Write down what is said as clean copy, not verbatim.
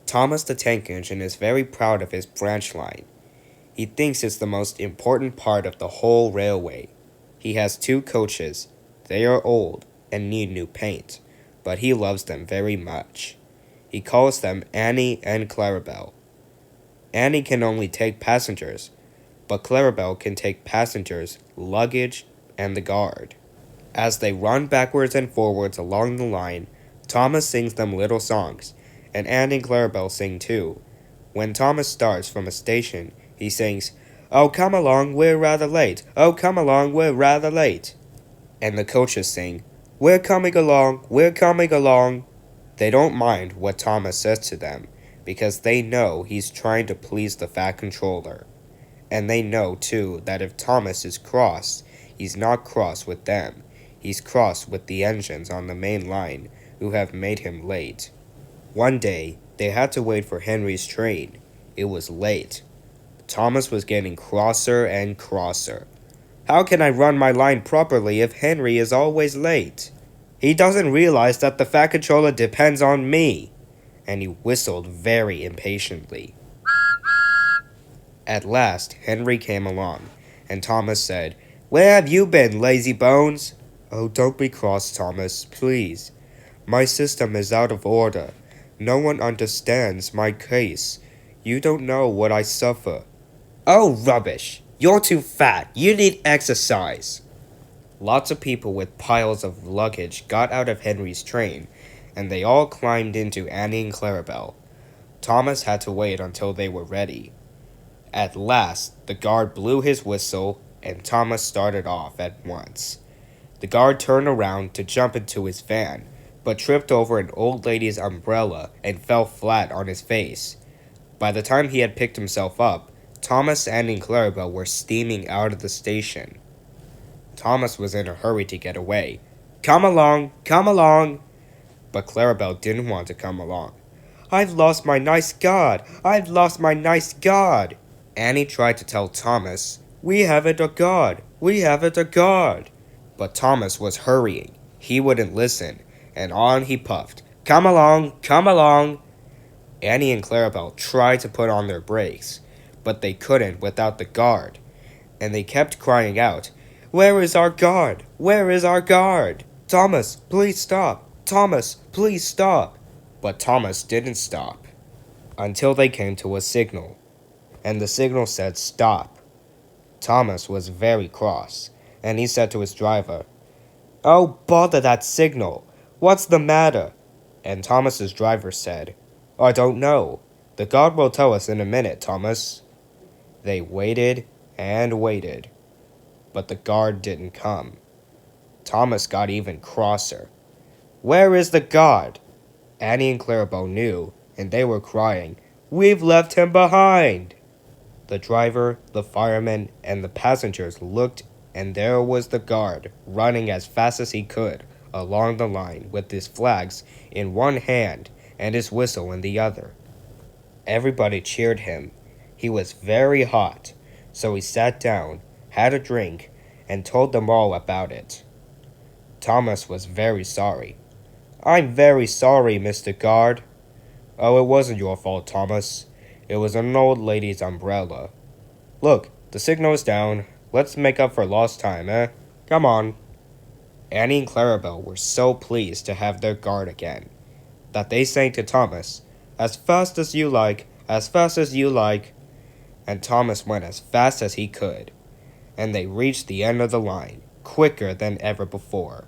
Thomas the Tank Engine is very proud of his branch line. He thinks it's the most important part of the whole railway. He has 2 coaches. They are old and need new paint, but he loves them very much. He calls them Annie and Clarabelle. Annie can only take passengers, but Clarabelle can take passengers, luggage, and the guard. As they run backwards and forwards along the line, Thomas sings them little songs, and Annie and Clarabelle sing too. When Thomas starts from a station, he sings, "Oh, come along, we're rather late. Oh, come along, we're rather late." And the coaches sing, "We're coming along, we're coming along." They don't mind what Thomas says to them, because they know he's trying to please the Fat Controller. And they know, too, that if Thomas is cross, he's not cross with them. He's cross with the engines on the main line, who have made him late. One day, they had to wait for Henry's train. It was late. Thomas was getting crosser and crosser. "How can I run my line properly if Henry is always late? He doesn't realize that the Fat Controller depends on me." And he whistled very impatiently. At last, Henry came along, and Thomas said, "Where have you been, lazy bones?" "Oh, don't be cross, Thomas, please. My system is out of order. No one understands my case. You don't know what I suffer." "Oh, rubbish! You're too fat. You need exercise." Lots of people with piles of luggage got out of Henry's train, and they all climbed into Annie and Clarabelle. Thomas had to wait until they were ready. At last, the guard blew his whistle, and Thomas started off at once. The guard turned around to jump into his van, but tripped over an old lady's umbrella and fell flat on his face. By the time he had picked himself up, Thomas, Annie, and Clarabelle were steaming out of the station. Thomas was in a hurry to get away. "Come along, come along!" But Clarabelle didn't want to come along. "I've lost my nice guard! I've lost my nice guard!" Annie tried to tell Thomas, "We haven't a guard! We haven't a guard!" But Thomas was hurrying. He wouldn't listen, and on he puffed. "Come along, come along!" Annie and Clarabelle tried to put on their brakes, but they couldn't without the guard, and they kept crying out, "Where is our guard? Where is our guard? Thomas, please stop! Thomas, please stop!" But Thomas didn't stop, until they came to a signal, and the signal said stop. Thomas was very cross, and he said to his driver, "Oh, bother that signal! What's the matter?" And Thomas's driver said, "I don't know. The guard will tell us in a minute, Thomas." They waited and waited, but the guard didn't come. Thomas got even crosser. "Where is the guard?" Annie and Clarabelle knew, and they were crying, "We've left him behind!" The driver, the firemen, and the passengers looked, and there was the guard, running as fast as he could along the line with his flags in one hand and his whistle in the other. Everybody cheered him. He was very hot, so he sat down, had a drink, and told them all about it. Thomas was very sorry. "I'm very sorry, Mr. Guard." "Oh, it wasn't your fault, Thomas. It was an old lady's umbrella. Look, the signal is down. Let's make up for lost time, eh? Come on." Annie and Clarabelle were so pleased to have their guard again, that they sang to Thomas, "As fast as you like, as fast as you like." And Thomas went as fast as he could, and they reached the end of the line, quicker than ever before.